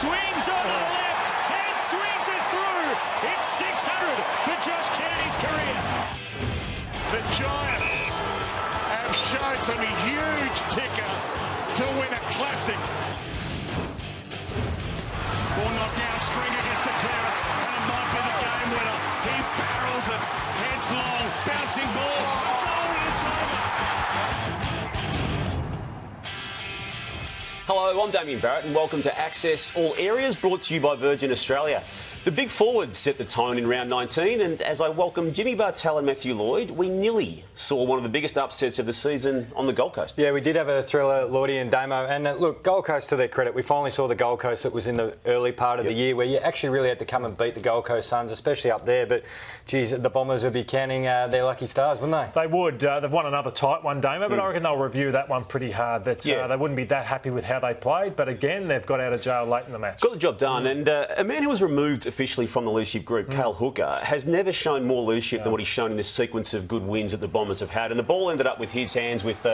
swings on to the left and swings it through. It's 600 for Josh Kennedy's career. The Giants have shown some huge kicker to win a classic. Ball knocked down, Stringer gets the clearance, and it might be the game winner. He barrels it, heads long, bouncing ball. Goal, it's over. Hello, I'm Damien Barrett and welcome to Access All Areas, brought to you by Virgin Australia. The big forwards set the tone in round 19, and as I welcome Jimmy Bartel and Matthew Lloyd, we nearly saw one of the biggest upsets of the season on the Gold Coast. Yeah, we did have a thriller, Lloydie and Damo, and look, Gold Coast, to their credit, we finally saw the Gold Coast that was in the early part of the year, where you actually really had to come and beat the Gold Coast Suns, especially up there, but geez, the Bombers would be counting their lucky stars, wouldn't they? They would. They've won another tight one, Damo, but I reckon they'll review that one pretty hard. They wouldn't be that happy with how they played, but again, they've got out of jail late in the match. Got the job done, and a man who was removed officially from the leadership group, Cale Hooker, has never shown more leadership than what he's shown in this sequence of good wins that the Bombers have had. And the ball ended up with his hands with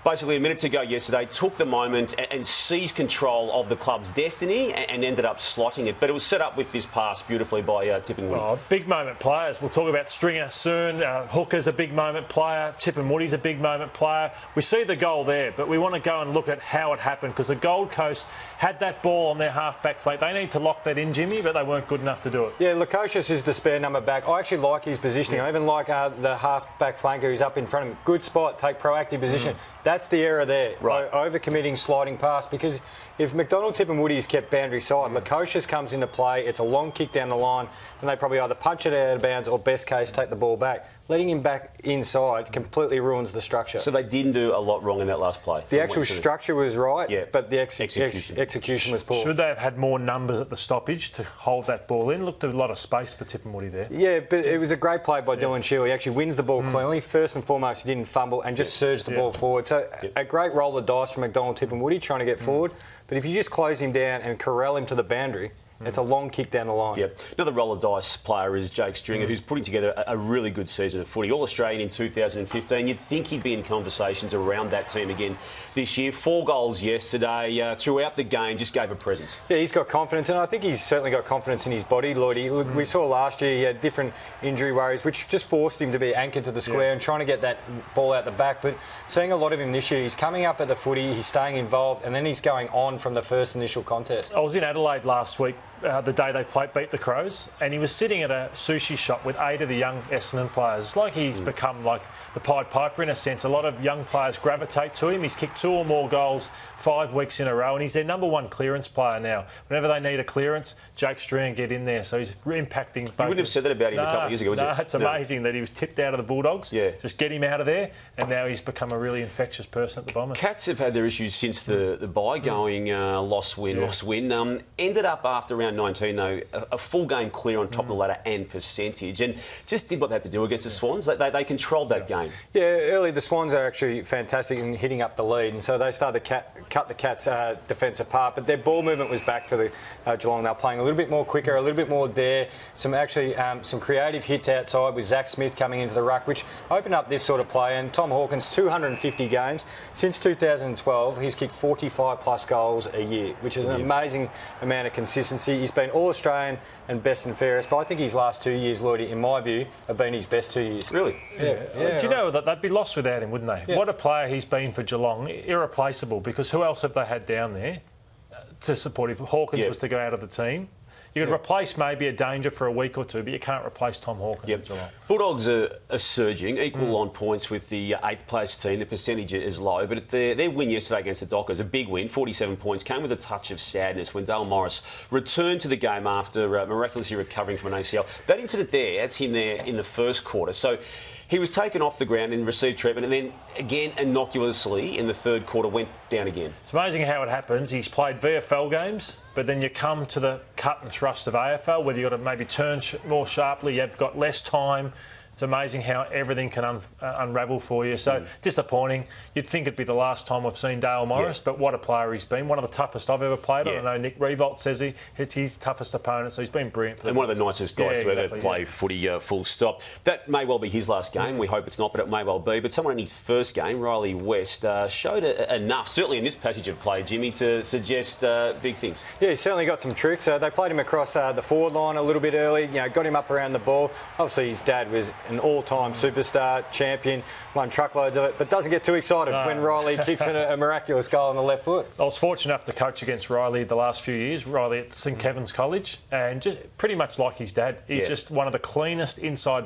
basically a minute to go yesterday, took the moment and seized control of the club's destiny and ended up slotting it. But it was set up with this pass beautifully by Tipping Woody. Oh, big moment players. We'll talk about Stringer soon. Hooker's a big moment player. Tipping Woody's a big moment player. We see the goal there, but we want to go and look at how it happened, because the Gold Coast had that ball on their half-back flank. They need to lock that in, Jimmy, but they weren't good enough to do it. Yeah, Lukosius is the spare number back. I actually like his positioning. I even like the half-back flanker who's up in front of him. Good spot, take proactive position. That's the error there. Right. Over-committing, sliding past, because if McDonald, Tipping Woody is kept boundary side, Lukosius comes into play, it's a long kick down the line, and they probably either punch it out of bounds or, best case, take the ball back. Letting him back inside completely ruins the structure. So they didn't do a lot wrong in that last play. The actual structure was right, but the execution was poor. Should they have had more numbers at the stoppage to hold that ball in? Looked a lot of space for Tipping Woody there. Yeah, but it was a great play by Dylan Shield. He actually wins the ball cleanly. First and foremost, he didn't fumble and just surged the ball forward. So a great roll of dice from McDonald, Tipping Woody trying to get forward. But if you just close him down and corral him to the boundary, it's a long kick down the line. Yep. Another roller dice player is Jake Stringer, who's putting together a really good season of footy. All-Australian in 2015. You'd think he'd be in conversations around that team again this year. 4 goals yesterday. Throughout the game, just gave a presence. Yeah, he's got confidence, and I think he's certainly got confidence in his body, Lloydie. Look, we saw last year he had different injury worries, which just forced him to be anchored to the square and trying to get that ball out the back. But seeing a lot of him this year, he's coming up at the footy, he's staying involved, and then he's going on from the first initial contest. I was in Adelaide last week, the day they beat the Crows, and he was sitting at a sushi shop with 8 of the young Essendon players. It's like he's become like the Pied Piper in a sense. A lot of young players gravitate to him. He's kicked 2 or more goals 5 weeks in a row, and he's their number 1 clearance player now. Whenever they need a clearance, Jake Stringer get in there. So he's impacting both. You wouldn't have said that about him a couple of years ago, would you? No, it's amazing that he was tipped out of the Bulldogs. Yeah. Just get him out of there, and now he's become a really infectious person at the Bombers. Cats have had their issues since the bye going loss-win. Ended up after round 19, though, a full game clear on top of the ladder and percentage, and just did what they had to do against the Swans. They controlled that game. Yeah, early the Swans are actually fantastic in hitting up the lead, and so they started to cut the Cats' defence apart. But their ball movement was back to the Geelong. They were playing a little bit more quicker, a little bit more dare. Some creative hits outside with Zach Smith coming into the ruck, which opened up this sort of play. And Tom Hawkins, 250 games since 2012, he's kicked 45 plus goals a year, which is an amazing amount of consistency. He's been All-Australian and best and fairest, but I think his last 2 years, Lloydie, in my view, have been his best 2 years. Really? Yeah. Do you know that they'd be lost without him, wouldn't they? Yeah. What a player he's been for Geelong. Irreplaceable, because who else have they had down there to support him? Hawkins was to go out of the team. You could replace maybe a Danger for a week or two, but you can't replace Tom Hawkins at Geelong. Bulldogs are surging, equal on points with the 8th place team. The percentage is low, but their win yesterday against the Dockers, a big win, 47 points, came with a touch of sadness when Dale Morris returned to the game after miraculously recovering from an ACL. That incident there, that's him there in the first quarter. So he was taken off the ground and received treatment, and then again innocuously in the third quarter went down again. It's amazing how it happens. He's played VFL games, but then you come to the cut and thrust of AFL, whether you've got to maybe turn more sharply, you've got less time It's amazing how everything can unravel for you. So disappointing. You'd think it'd be the last time we've seen Dale Morris, but what a player he's been. One of the toughest I've ever played. I know Nick Revolt says it's his toughest opponent, so he's been brilliant. And one of the nicest guys to ever play footy, full stop. That may well be his last game. We hope it's not, but it may well be. But someone in his first game, Riley West, showed enough, certainly in this passage of play, Jimmy, to suggest big things. Yeah, he's certainly got some tricks. They played him across the forward line a little bit early, got him up around the ball. Obviously, his dad was an all-time superstar, champion, won truckloads of it, but doesn't get too excited when Riley kicks in a miraculous goal on the left foot. I was fortunate enough to coach against Riley the last few years, Riley at St Kevin's College, and just pretty much like his dad. He's just one of the cleanest inside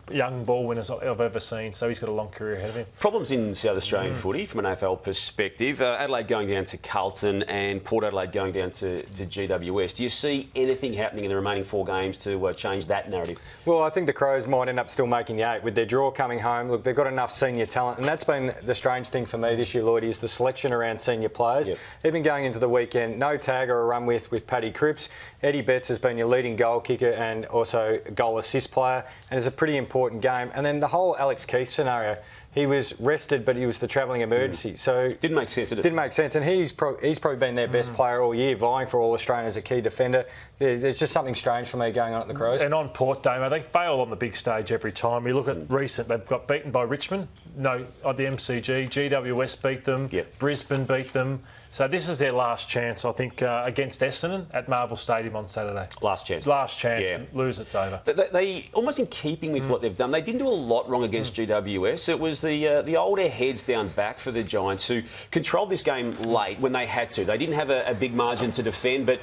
young ball winners I've ever seen, so he's got a long career ahead of him. Problems in South Australian footy from an AFL perspective. Adelaide going down to Carlton and Port Adelaide going down to GWS. Do you see anything happening in the remaining 4 games to change that narrative? Well, I think the Crows might end up still making the 8 with their draw coming home. Look, they've got enough senior talent, and that's been the strange thing for me this year, Lloyd, is the selection around senior players. Even going into the weekend, no tag or a run with Paddy Cripps. Eddie Betts has been your leading goal kicker and also goal assist player, and it's a pretty important game. And then the whole Alex Keith scenario, he was rested, but he was the travelling emergency. So didn't make sense, did it? Didn't make sense, and he's probably been their best player all year, vying for All-Australian as a key defender. There's just something strange for me going on at the Crows. And on Port, Damo, they fail on the big stage every time. You look at recent, they've got beaten by Richmond, at the MCG, GWS beat them, Brisbane beat them. So this is their last chance, I think, against Essendon at Marvel Stadium on Saturday. Last chance. Last chance. Lose, it's over. They almost in keeping with what they've done, they didn't do a lot wrong against GWS. It was the older heads down back for the Giants who controlled this game late when they had to. They didn't have a big margin to defend, but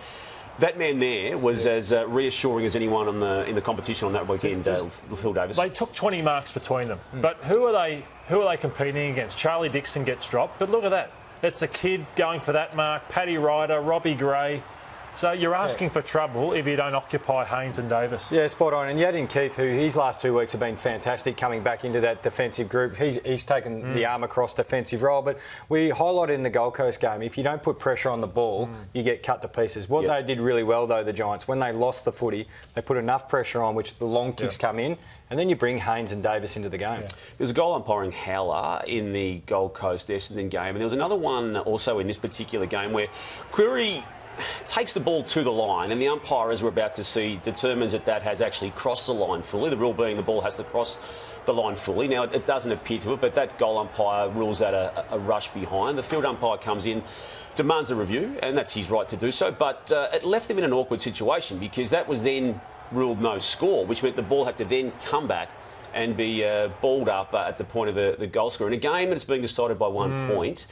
that man there was as reassuring as anyone in the competition on that weekend, Phil Davis. They took 20 marks between them. But who are they competing against? Charlie Dixon gets dropped, but look at that. It's a kid going for that mark, Paddy Ryder, Robbie Gray. So you're asking for trouble if you don't occupy Haynes and Davis. Yeah, spot on. And Yadin Keith, who his last 2 weeks have been fantastic, coming back into that defensive group. He's taken the arm across defensive role. But we highlighted in the Gold Coast game, if you don't put pressure on the ball, you get cut to pieces. What they did really well, though, the Giants, when they lost the footy, they put enough pressure on which the long kicks come in. And then you bring Haynes and Davis into the game. There's a goal umpiring howler in the Gold Coast Essendon game, and there was another one also in this particular game where Cleary takes the ball to the line, and the umpire, as we're about to see, determines that has actually crossed the line fully. The rule being the ball has to cross the line fully. Now, it doesn't appear to have, but that goal umpire rules out a rush behind. The field umpire comes in, demands a review, and that's his right to do so, but it left them in an awkward situation because that was then ruled no score, which meant the ball had to then come back and be balled up at the point of the goal scorer. In a game that's being decided by 1 point,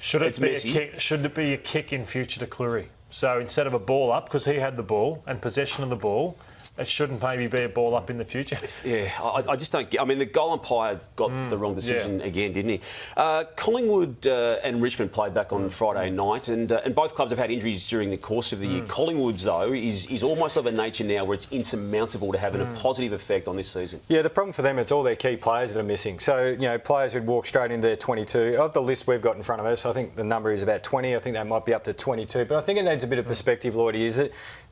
should it be a kick in future to Cleary? So instead of a ball up, because he had the ball and possession of the ball, it shouldn't maybe be a ball up in the future. Yeah, I just don't get... I mean, the goal umpire got the wrong decision again, didn't he? Collingwood and Richmond played back on Friday night, and both clubs have had injuries during the course of the year. Collingwood's, though, is almost of a nature now where it's insurmountable to have a positive effect on this season. Yeah, the problem for them, it's all their key players that are missing. So, players who'd walk straight into their 22. Of the list we've got in front of us, I think the number is about 20. I think they might be up to 22. But I think it needs a bit of perspective, Lloydie, is that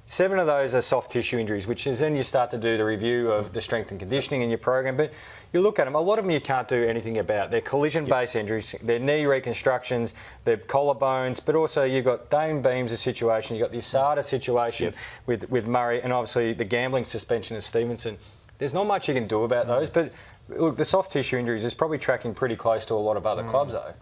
7 of those are soft tissue injuries, which is then you start to do the review of the strength and conditioning in your program. But you look at them, a lot of them you can't do anything about. They're collision-based injuries, they're knee reconstructions, they're collarbones, but also you've got Dane Beams' situation, you've got the Asada situation with Murray, and obviously the gambling suspension of Stevenson. There's not much you can do about those, but look, the soft tissue injuries is probably tracking pretty close to a lot of other clubs, though.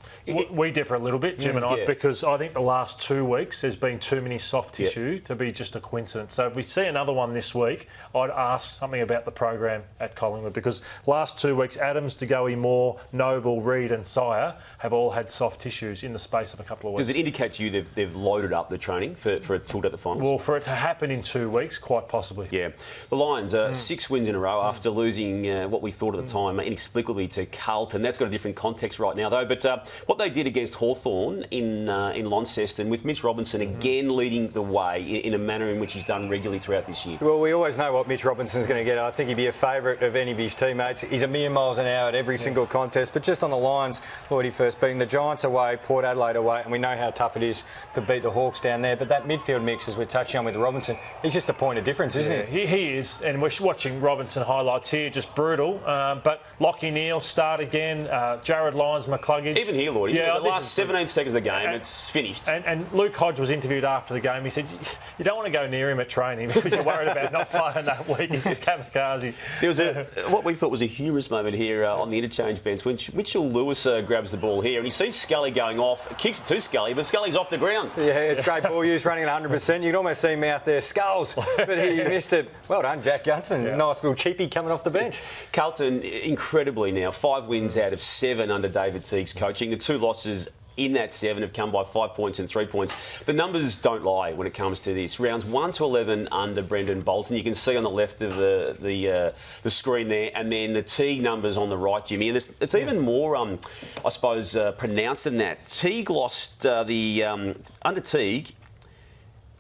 We differ a little bit, Jim and I, because I think the last 2 weeks there's been too many soft tissue to be just a coincidence. So if we see another one this week, I'd ask something about the program at Collingwood, because last 2 weeks, Adams, DeGoey, Moore, Noble, Reid and Sire have all had soft tissues in the space of a couple of weeks. Does it indicate to you they've loaded up the training for a tilt at the finals? Well, for it to happen in 2 weeks, quite possibly. Yeah. The Lions, 6 wins in a row after losing what we thought at the time inexplicably to Carlton. That's got a different context right now, though. But what they did against Hawthorn in Launceston, with Mitch Robinson again leading the way in a manner in which he's done regularly throughout this year. Well, we always know what Mitch Robinson's going to get. I think he'd be a favourite of any of his teammates. He's a mere miles an hour at every single contest. But just on the lines, Lloydie first beating the Giants away, Port Adelaide away, and we know how tough it is to beat the Hawks down there. But that midfield mix, as we're touching on with Robinson, he's just a point of difference, isn't he? He is, and we're watching Robinson highlights here, just brutal. But Lachie Neale start again, Jared Lyons, McCluggage. Even here, Lloydie, the last 17 seconds of the game, it's finished. And Luke Hodge was interviewed after the game. He said, you don't want to go near him at training because you're worried about not playing that week. He's just kamikaze. There was what we thought was a humorous moment here on the interchange bench when Mitchell Lewis grabs the ball here and he sees Scully going off, kicks it to Scully, but Scully's off the ground. Yeah, it's great ball use, running at 100%. You'd almost see him out there, skulls, but he missed it. Well done, Jack Gunson. Yeah. Nice little cheapie coming off the bench. Carlton, incredibly now, 5 wins out of 7 under David Teague's coaching. The 2 losses in that 7 have come by 5 points and 3 points. The numbers don't lie when it comes to this. Rounds 1 to 11 under Brendan Bolton. You can see on the left of the screen there, and then the Teague numbers on the right, Jimmy. And it's even more, I suppose, pronounced than that. Teague lost under Teague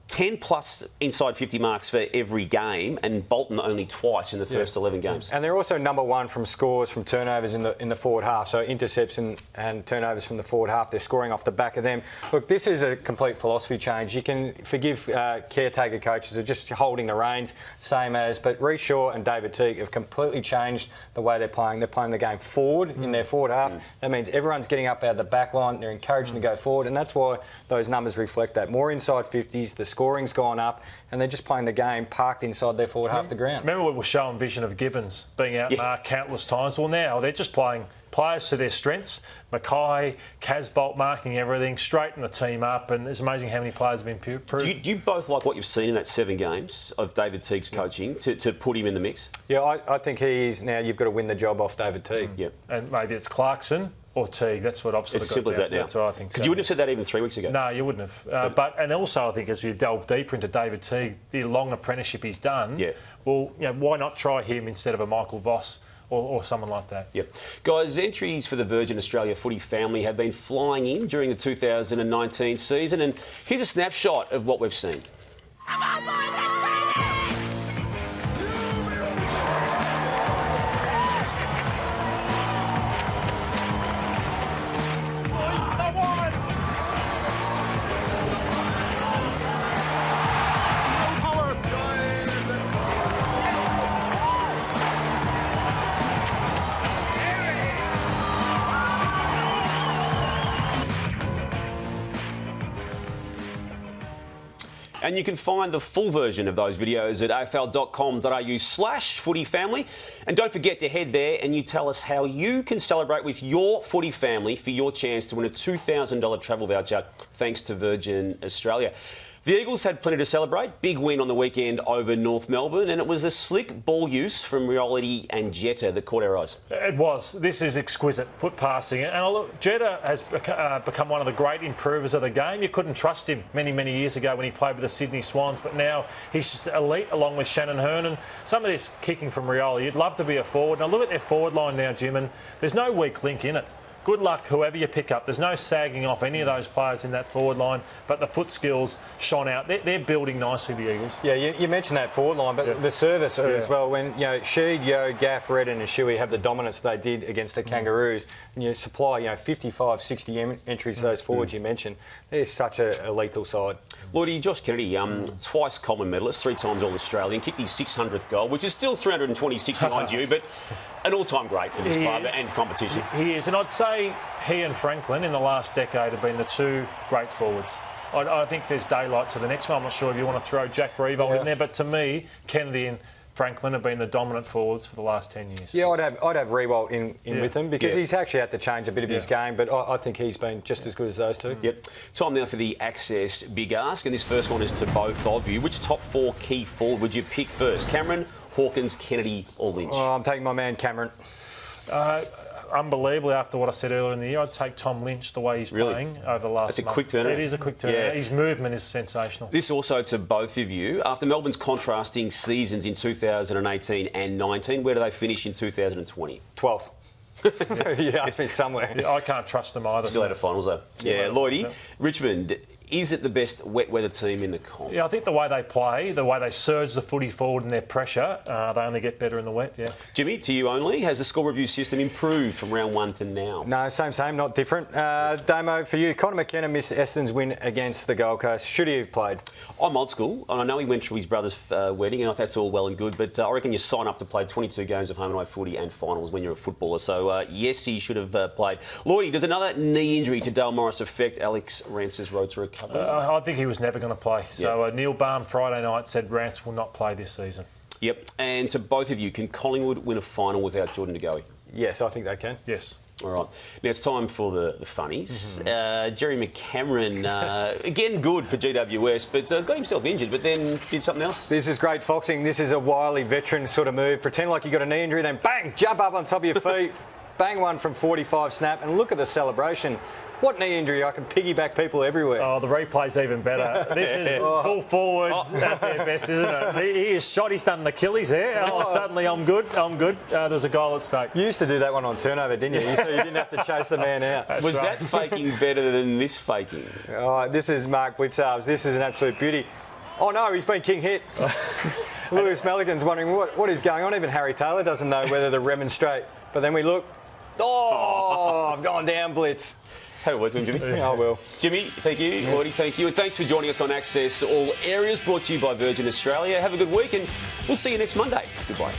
10 plus inside 50 marks for every game, and Bolton only twice in the first 11 games. And they're also number 1 from scores from turnovers in the forward half. So intercepts and turnovers from the forward half, they're scoring off the back of them. Look, this is a complete philosophy change. You can forgive caretaker coaches are just holding the reins, same as, but Reece Shaw and David Teague have completely changed the way they're playing. They're playing the game forward in their forward half. That means everyone's getting up out of the back line. They're encouraging to go forward, and that's why those numbers reflect that. More inside 50s, the scoring's gone up, and they're just playing the game parked inside their forward half the ground. Remember we were showing vision of Gibbons being out countless times. Well, now they're just playing players to their strengths. Mackay, Casbolt marking everything, straighten the team up, and it's amazing how many players have been improved. Do you both like what you've seen in that 7 games of David Teague's coaching to put him in the mix? Yeah, I think he's now you've got to win the job off David Teague. Yep. And maybe it's Clarkson or Teague. That's what I've sort It's of got simple as that now. That's what I think. Because you wouldn't have said that even 3 weeks ago. No, you wouldn't have. And also I think as we delve deeper into David Teague, the long apprenticeship he's done, well, why not try him instead of a Michael Voss or someone like that? Yep. Guys, entries for the Virgin Australia footy family have been flying in during the 2019 season, and here's a snapshot of what we've seen. Come on, boys, let's win it! And you can find the full version of those videos at afl.com.au/footyfamily. And don't forget to head there and you tell us how you can celebrate with your footy family for your chance to win a $2,000 travel voucher thanks to Virgin Australia. The Eagles had plenty to celebrate. Big win on the weekend over North Melbourne, and it was a slick ball use from Rioli and Jetta that caught our eyes. It was. This is exquisite foot passing. And look, Jetta has become one of the great improvers of the game. You couldn't trust him many, many years ago when he played with the Sydney Swans, but now he's just elite along with Shannon Hernan. Some of this kicking from Rioli, you'd love to be a forward. Now look at their forward line now, Jim, and there's no weak link in it. Good luck, whoever you pick up. There's no sagging off any of those players in that forward line, but the foot skills shone out. They're building nicely, the Eagles. Yeah, you mentioned that forward line, but the service as well. When Sheed, Yo, Gaff, Redden and Shuey have the dominance they did against the Kangaroos, and you supply 55, 60 entries to those forwards you mentioned, they're such a lethal side. Lloydie, Josh Kennedy, twice Coleman medalist, 3 times All-Australian, kicked his 600th goal, which is still 326 behind you, but an all-time great for this club and competition. He is, and I'd say he and Franklin in the last decade have been the 2 great forwards. I think there's daylight to the next one. I'm not sure if you want to throw Jack Revolt in there, but to me, Kennedy and Franklin have been the dominant forwards for the last 10 years. Yeah, I'd have Revolt in with him because he's actually had to change a bit of his game, but I think he's been just as good as those 2. Yep. Time now for the Access Big Ask, and this first one is to both of you. Which top 4 key forward would you pick first? Cameron, Hawkins, Kennedy or Lynch? Oh, I'm taking my man Cameron. unbelievably after what I said earlier in the year. I'd take Tom Lynch the way he's playing over the last That's a month. quick turnaround. It is a quick turnaround. Yeah. His movement is sensational. This also to both of you. After Melbourne's contrasting seasons in 2018 and 19, where do they finish in 2020? 12th. Yeah, it's been somewhere. Yeah, I can't trust them either. Still out of finals though. Yeah, Lloydie, Richmond, is it the best wet weather team in the comp? Yeah, I think the way they play, the way they surge the footy forward in their pressure, they only get better in the wet, yeah. Jimmy, to you only, has the score review system improved from round 1 to now? No, same, not different. Damo, for you, Connor McKenna missed Essendon's win against the Gold Coast. Should he have played? I'm old school, and I know he went through his brother's wedding, and that's all well and good, but I reckon you sign up to play 22 games of home and away footy and finals when you're a footballer. So, yes, he should have played. Lloydie, does another knee injury to Dale Morris affect Alex Rance's road to recovery? I think he was never going to play. So Neil Baum Friday night said Rance will not play this season. Yep. And to both of you, can Collingwood win a final without Jordan De Goey? Yes, I think they can. Yes. All right. Now it's time for the funnies. Jerry McCameron, again good for GWS, but got himself injured, but then did something else. This is great foxing. This is a wily veteran sort of move. Pretend like you got a knee injury, then bang, jump up on top of your feet, bang one from 45 snap, and look at the celebration. What knee injury? I can piggyback people everywhere. Oh, the replay's even better. This is full forwards at their best, isn't it? He is shot. He's done an Achilles here. Oh, suddenly I'm good. There's a goal at stake. You used to do that one on turnover, didn't you? So you didn't have to chase the man out. Was that faking better than this faking? Oh, this is Mark Blitzarves. This is an absolute beauty. Oh no, he's been king hit. Lewis Milligan's wondering what is going on. Even Harry Taylor doesn't know whether to remonstrate. But then we look. Oh, I've gone down, Blitz. Have a word to him, Jimmy. I will. Jimmy, thank you. Yes. Lloydie, thank you. And thanks for joining us on Access All Areas, brought to you by Virgin Australia. Have a good week, and we'll see you next Monday. Goodbye.